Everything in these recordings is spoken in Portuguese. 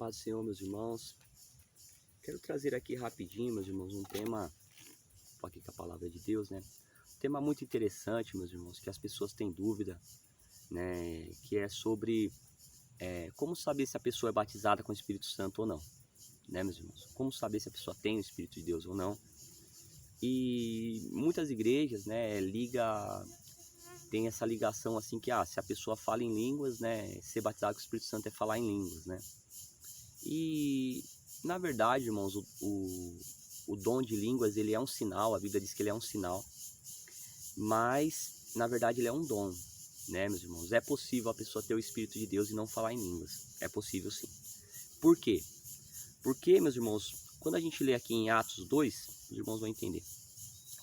paz do Senhor, meus irmãos. Quero trazer aqui rapidinho, meus irmãos, um tema, aqui com a palavra de Deus, né? Um tema muito interessante, meus irmãos, que as pessoas têm dúvida, né? Que é sobre como saber se a pessoa é batizada com o Espírito Santo ou não, né, meus irmãos? Como saber se a pessoa tem o Espírito de Deus ou não. E muitas igrejas, né, tem essa ligação assim que, se a pessoa fala em línguas, né, ser batizado com o Espírito Santo é falar em línguas, né? E, na verdade, irmãos, o dom de línguas, ele é um sinal, a Bíblia diz que ele é um sinal, mas, na verdade, ele é um dom, né, meus irmãos? É possível a pessoa ter o Espírito de Deus e não falar em línguas, é possível sim. Por quê? Porque, meus irmãos, quando a gente lê aqui em Atos 2, os irmãos vão entender.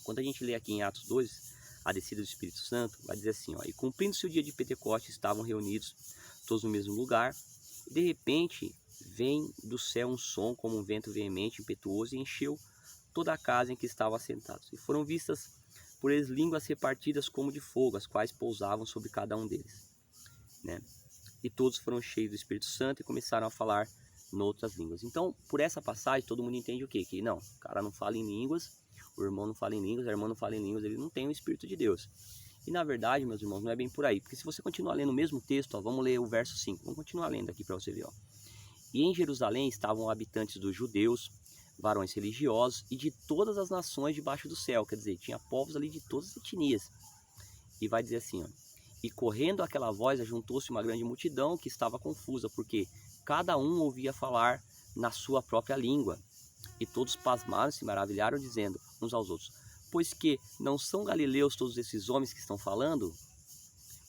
Quando a gente lê aqui em Atos 2, a descida do Espírito Santo, vai dizer assim, e cumprindo-se o dia de Pentecostes, estavam reunidos todos no mesmo lugar, e de repente vem do céu um som como um vento veemente, impetuoso, e encheu toda a casa em que estavam assentados. E foram vistas por eles línguas repartidas como de fogo, as quais pousavam sobre cada um deles, né? E todos foram cheios do Espírito Santo e começaram a falar noutras línguas. Então, por essa passagem, todo mundo entende o quê? Que não, o cara não fala em línguas, o irmão não fala em línguas, a irmã não fala em línguas, ele não tem o Espírito de Deus. E na verdade, meus irmãos, não é bem por aí. Porque se você continuar lendo o mesmo texto, vamos ler o verso 5. Vamos continuar lendo aqui para você ver. E em Jerusalém estavam habitantes dos judeus, varões religiosos e de todas as nações debaixo do céu. Quer dizer, tinha povos ali de todas as etnias. E vai dizer assim, e correndo aquela voz, ajuntou-se uma grande multidão que estava confusa, porque cada um ouvia falar na sua própria língua. E todos pasmaram e se maravilharam, dizendo uns aos outros, pois que não são galileus todos esses homens que estão falando?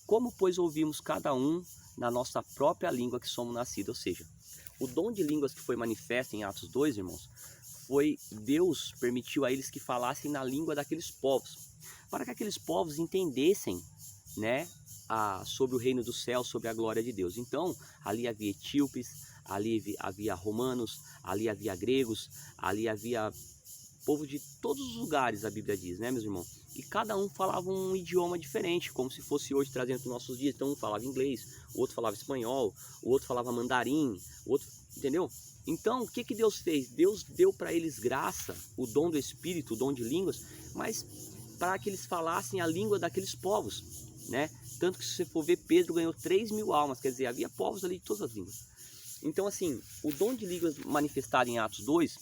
Como, pois, ouvimos cada um na nossa própria língua que somos nascidos? Ou seja, o dom de línguas que foi manifesto em Atos 2, irmãos, foi Deus permitiu a eles que falassem na língua daqueles povos, para que aqueles povos entendessem, né, sobre o reino do céu, sobre a glória de Deus. Então, ali havia etíopes, ali havia romanos, ali havia gregos, ali havia povo de todos os lugares, a Bíblia diz, né, meus irmãos? E cada um falava um idioma diferente, como se fosse hoje trazendo para os nossos dias. Então, um falava inglês, o outro falava espanhol, o outro falava mandarim, o outro, entendeu? Então, o que Deus fez? Deus deu para eles graça, o dom do Espírito, o dom de línguas, mas para que eles falassem a língua daqueles povos, né? Tanto que se você for ver, Pedro ganhou 3.000 almas, quer dizer, havia povos ali de todas as línguas. Então, assim, o dom de línguas manifestado em Atos 2,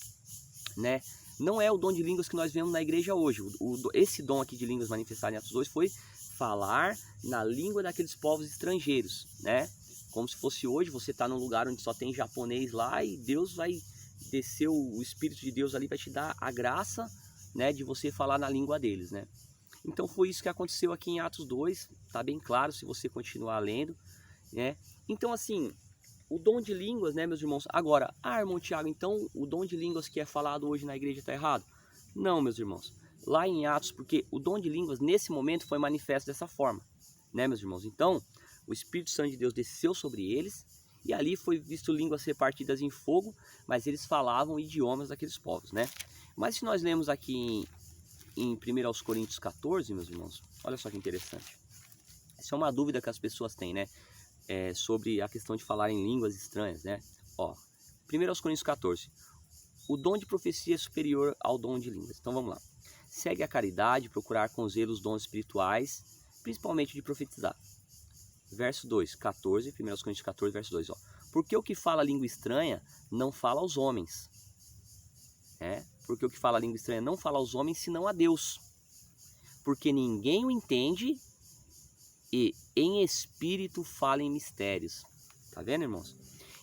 né, não é o dom de línguas que nós vemos na igreja hoje. Esse dom aqui de línguas manifestado em Atos 2 foi falar na língua daqueles povos estrangeiros, né? Como se fosse hoje, você está num lugar onde só tem japonês lá e Deus vai descer, o Espírito de Deus ali vai te dar a graça, né, de você falar na língua deles, né? Então foi isso que aconteceu aqui em Atos 2, tá bem claro se você continuar lendo, né? Então, assim, o dom de línguas, né, meus irmãos? Agora, irmão Tiago, então o dom de línguas que é falado hoje na igreja está errado? Não, meus irmãos. Lá em Atos, porque o dom de línguas nesse momento foi manifesto dessa forma, né, meus irmãos? Então, o Espírito Santo de Deus desceu sobre eles e ali foi visto línguas repartidas em fogo, mas eles falavam idiomas daqueles povos, né? Mas se nós lemos aqui em 1 Coríntios 14, meus irmãos, olha só que interessante. Essa é uma dúvida que as pessoas têm, né? Sobre a questão de falar em línguas estranhas, né? 1 Coríntios 14. O dom de profecia é superior ao dom de línguas. Então vamos lá. Segue a caridade, procurar com zelo os dons espirituais, principalmente de profetizar. Verso 2, 14, 1 Coríntios 14, verso 2. Porque o que fala língua estranha não fala aos homens. Porque o que fala língua estranha não fala aos homens, senão a Deus. Porque ninguém o entende e em espírito fala em mistérios. Tá vendo, irmãos?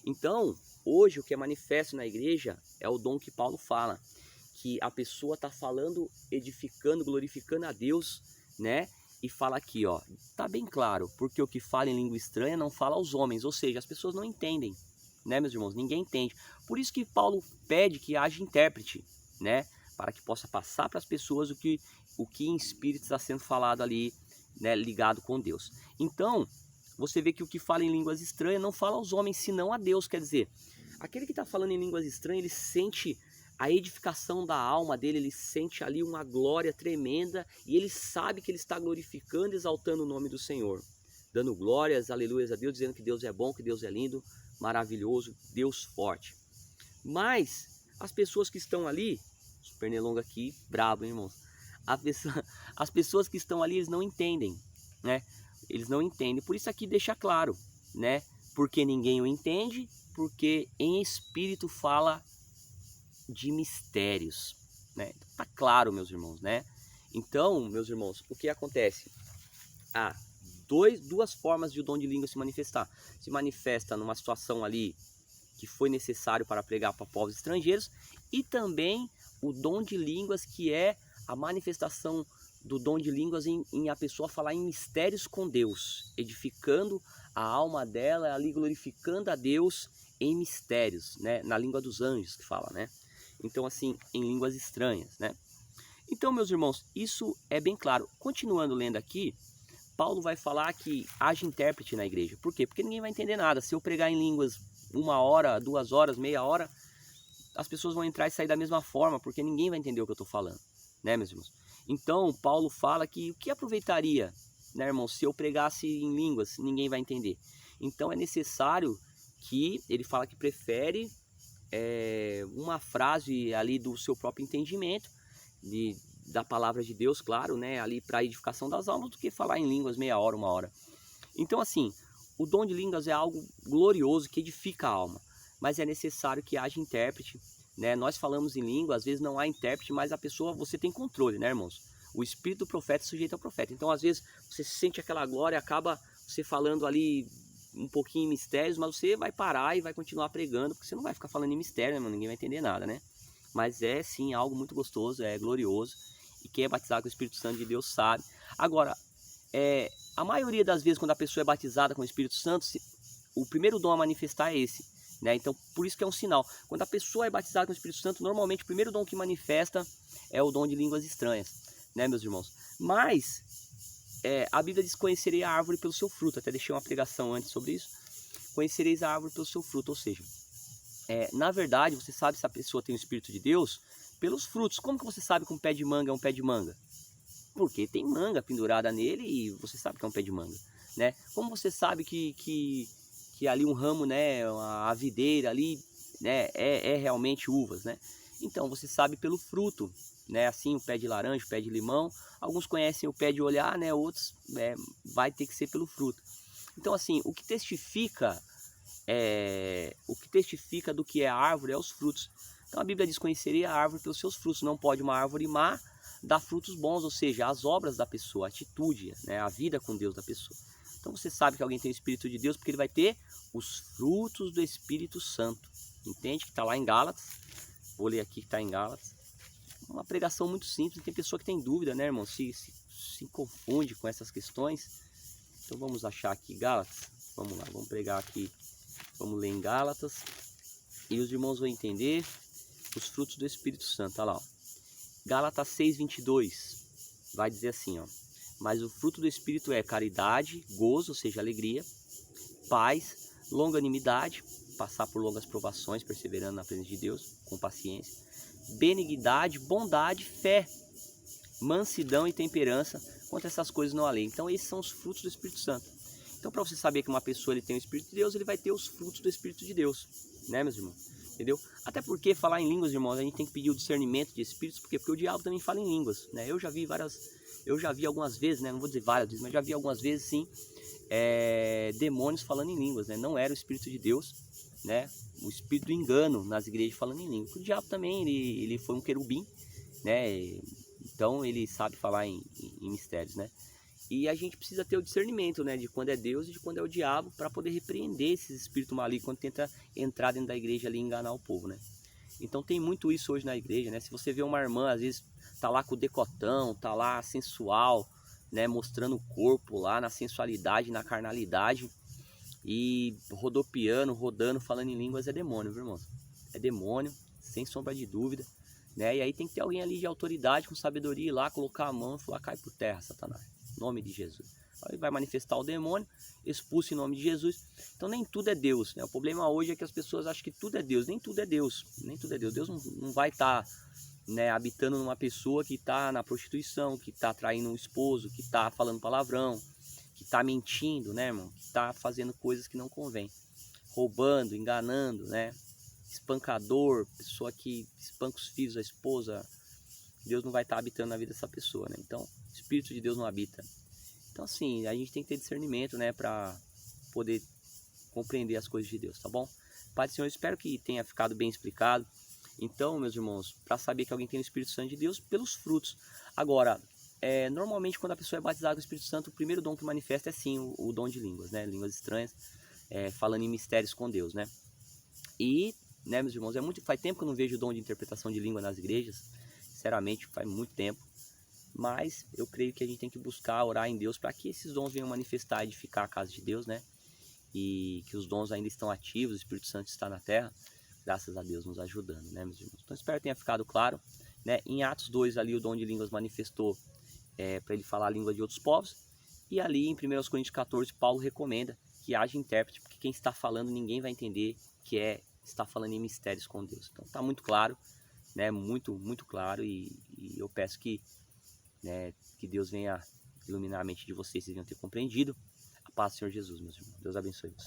Então, hoje o que é manifesto na igreja é o dom que Paulo fala, que a pessoa está falando, edificando, glorificando a Deus, né? E fala aqui, tá bem claro, porque o que fala em língua estranha não fala aos homens, ou seja, as pessoas não entendem, né, meus irmãos? Ninguém entende. Por isso que Paulo pede que haja intérprete, né? Para que possa passar para as pessoas o que em espírito está sendo falado ali, né, ligado com Deus. Então, você vê que o que fala em línguas estranhas não fala aos homens, senão a Deus. Quer dizer, aquele que está falando em línguas estranhas, ele sente a edificação da alma dele, ele sente ali uma glória tremenda e ele sabe que ele está glorificando, exaltando o nome do Senhor, dando glórias, aleluias a Deus, dizendo que Deus é bom, que Deus é lindo, maravilhoso, Deus forte. Mas as pessoas que estão ali, o Pernilongo aqui, brabo, hein, irmãos? As pessoas que estão ali, eles não entendem, né? Eles não entendem. Por isso aqui deixa claro, né? Porque ninguém o entende, porque em espírito fala de mistérios, né? Tá claro, meus irmãos, né? Então, meus irmãos, o que acontece? Há duas formas de o dom de língua se manifestar. Se manifesta numa situação ali que foi necessário para pregar para povos estrangeiros, e também o dom de línguas, que é a manifestação do dom de línguas em a pessoa falar em mistérios com Deus, edificando a alma dela, ali glorificando a Deus em mistérios, né? Na língua dos anjos que fala, né? Então, assim, em línguas estranhas, né? Então, meus irmãos, isso é bem claro. Continuando lendo aqui, Paulo vai falar que haja intérprete na igreja. Por quê? Porque ninguém vai entender nada. Se eu pregar em línguas 1 hora, 2 horas, meia hora, as pessoas vão entrar e sair da mesma forma, porque ninguém vai entender o que eu estou falando, né, meus irmãos? Então, Paulo fala que o que aproveitaria, né, irmão, se eu pregasse em línguas, ninguém vai entender. Então, é necessário que, ele fala que prefere uma frase ali do seu próprio entendimento, da palavra de Deus, claro, né, ali para a edificação das almas, do que falar em línguas meia hora, 1 hora. Então, assim, o dom de línguas é algo glorioso que edifica a alma, mas é necessário que haja intérprete, né? Nós falamos em língua, às vezes não há intérprete, mas a pessoa, você tem controle, né, irmãos? O espírito do profeta é sujeito ao profeta. Então, às vezes, você sente aquela glória, acaba você falando ali um pouquinho em mistérios, mas você vai parar e vai continuar pregando, porque você não vai ficar falando em mistério, né, irmão? Ninguém vai entender nada, né? Mas é, sim, algo muito gostoso, é glorioso, e quem é batizado com o Espírito Santo de Deus sabe. Agora, a maioria das vezes, quando a pessoa é batizada com o Espírito Santo, o primeiro dom a manifestar é esse, né? Então, por isso que é um sinal. Quando a pessoa é batizada com o Espírito Santo, normalmente o primeiro dom que manifesta é o dom de línguas estranhas, né, meus irmãos? Mas a Bíblia diz: conhecerei a árvore pelo seu fruto. Até deixei uma pregação antes sobre isso. Conhecereis a árvore pelo seu fruto, ou seja, na verdade, você sabe se a pessoa tem o Espírito de Deus pelos frutos. Como que você sabe que um pé de manga é um pé de manga? Porque tem manga pendurada nele e você sabe que é um pé de manga, né? Como você sabe que ali um ramo, né, a videira ali, né, é realmente uvas, né? Então, você sabe pelo fruto, né? Assim, o pé de laranja, o pé de limão. Alguns conhecem o pé de olhar, né? Outros vai ter que ser pelo fruto. Então, assim, o que testifica do que é a árvore é os frutos. Então, a Bíblia diz: conheceria a árvore pelos seus frutos. Não pode uma árvore má dar frutos bons, ou seja, as obras da pessoa, a atitude, né, a vida com Deus da pessoa. Então você sabe que alguém tem o Espírito de Deus porque ele vai ter os frutos do Espírito Santo. Entende? Que está lá em Gálatas. Vou ler aqui que está em Gálatas. Uma pregação muito simples. Tem pessoa que tem dúvida, né, irmão? Se confunde com essas questões. Então vamos achar aqui Gálatas. Vamos lá, vamos pregar aqui. Vamos ler em Gálatas. E os irmãos vão entender os frutos do Espírito Santo. Olha lá, ó. Gálatas 6:22 vai dizer assim, ó: mas o fruto do Espírito é caridade, gozo, ou seja, alegria, paz, longanimidade, passar por longas provações, perseverando na presença de Deus, com paciência, benignidade, bondade, fé, mansidão e temperança. Contra essas coisas não há lei. Então esses são os frutos do Espírito Santo. Então, para você saber que uma pessoa tem o Espírito de Deus, ele vai ter os frutos do Espírito de Deus, né, meus irmãos? Entendeu? Até porque falar em línguas, irmãos, a gente tem que pedir o discernimento de espíritos, porque o diabo também fala em línguas, né? Eu já vi algumas vezes, né? Não vou dizer várias vezes, mas já vi algumas vezes, sim, demônios falando em línguas, né? Não era o Espírito de Deus, né? O espírito do engano nas igrejas falando em línguas. O diabo também, ele foi um querubim, né? Então ele sabe falar em mistérios, né? E a gente precisa ter o discernimento, né, de quando é Deus e de quando é o diabo, para poder repreender esses espíritos malignos quando tenta entrar dentro da igreja ali e enganar o povo, né? Então tem muito isso hoje na igreja, né? Se você vê uma irmã, às vezes tá lá com o decotão, tá lá sensual, né, mostrando o corpo lá na sensualidade, na carnalidade, e rodopiando, rodando, falando em línguas, é demônio, viu, irmãos? É demônio, sem sombra de dúvida, né? E aí tem que ter alguém ali de autoridade, com sabedoria, ir lá, colocar a mão e falar: cai por terra, Satanás. Nome de Jesus. Aí vai manifestar o demônio, expulsa em nome de Jesus. Então nem tudo é Deus, né? O problema hoje é que as pessoas acham que tudo é Deus. Nem tudo é Deus. Nem tudo é Deus. Deus não vai estar, né, habitando numa pessoa que está na prostituição, que está traindo um esposo, que está falando palavrão, que está mentindo, né, irmão? Que está fazendo coisas que não convém. roubando, enganando, né? Espancador, pessoa que espanca os filhos, a esposa, Deus não vai estar habitando na vida dessa pessoa, né? Então, o Espírito de Deus não habita. Então, assim, a gente tem que ter discernimento, né? Para poder compreender as coisas de Deus, tá bom? Pai do Senhor, eu espero que tenha ficado bem explicado. Então, meus irmãos, para saber que alguém tem o Espírito Santo de Deus, pelos frutos. Agora, normalmente quando a pessoa é batizada com o Espírito Santo, o primeiro dom que manifesta é sim o dom de línguas, né? Línguas estranhas, falando em mistérios com Deus, né? E, né, meus irmãos, faz tempo que eu não vejo o dom de interpretação de língua nas igrejas. Sinceramente, faz muito tempo. Mas eu creio que a gente tem que buscar orar em Deus para que esses dons venham manifestar e edificar a casa de Deus, né? E que os dons ainda estão ativos, o Espírito Santo está na terra, graças a Deus nos ajudando, né, meus irmãos? Então espero que tenha ficado claro, né? Em Atos 2 ali o dom de línguas manifestou para ele falar a língua de outros povos, e ali em 1 Coríntios 14 Paulo recomenda que haja intérprete, porque quem está falando ninguém vai entender que está falando em mistérios com Deus. Então está muito claro, né? Muito, muito claro, e eu peço que, né, que Deus venha iluminar a mente de vocês venham ter compreendido. A paz do Senhor Jesus, meus irmãos. Deus abençoe vocês.